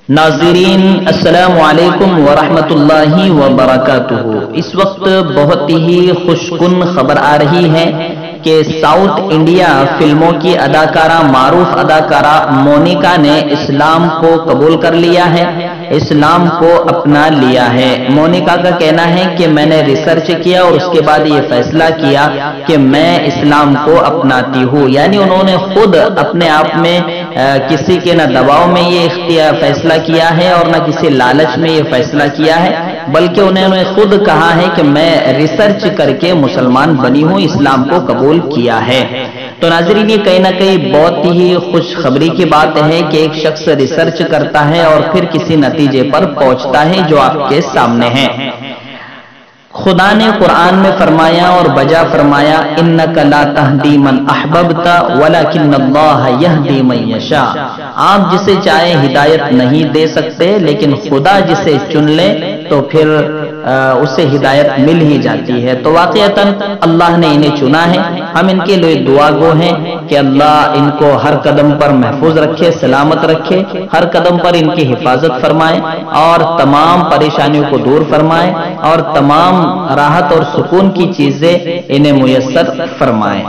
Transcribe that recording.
ناظرین السلام علیکم ورحمۃ اللہ وبرکاتہ۔ اس وقت بہت ہی خوشگوار خبر آ رہی ہے کہ ساؤتھ انڈیا فلموں کی اداکارہ، معروف اداکارہ مونیکا نے اسلام کو قبول کر لیا ہے، اسلام کو اپنا لیا ہے۔ مونیکا کا کہنا ہے کہ میں نے ریسرچ کیا اور اس کے بعد یہ فیصلہ کیا کہ میں اسلام کو اپناتی ہوں، یعنی انہوں نے خود اپنے آپ میں کسی کے نہ دباؤ میں یہ فیصلہ کیا ہے اور نہ کسی لالچ میں یہ فیصلہ کیا ہے، بلکہ انہوں نے خود کہا ہے کہ میں ریسرچ کر کے مسلمان بنی ہوں، اسلام کو قبول کیا ہے۔ تو ناظرین، یہ کہیں نہ کہیں بہت ہی خوشخبری کی بات ہے کہ ایک شخص ریسرچ کرتا ہے اور پھر کسی نتیجے پر پہنچتا ہے جو آپ کے سامنے ہے۔ خدا نے قرآن میں فرمایا اور بجا فرمایا، اِنَّكَ لَا تَهْدِي مَنْ أَحْبَبْتَ وَلَكِنَّ اللَّهَ يَهْدِي مَن يَشَاءُ۔ آپ جسے چاہے ہدایت نہیں دے سکتے، لیکن خدا جسے چن لے تو پھر اسے ہدایت مل ہی جاتی ہے۔ تو واقعتاً اللہ نے انہیں چنا ہے، ہم ان کے لیے دعا گو ہیں کہ اللہ ان کو ہر قدم پر محفوظ رکھے، سلامت رکھے، ہر قدم پر ان کی حفاظت فرمائے اور تمام پریشانیوں کو دور فرمائے اور تمام راحت اور سکون کی چیزیں انہیں میسر فرمائے۔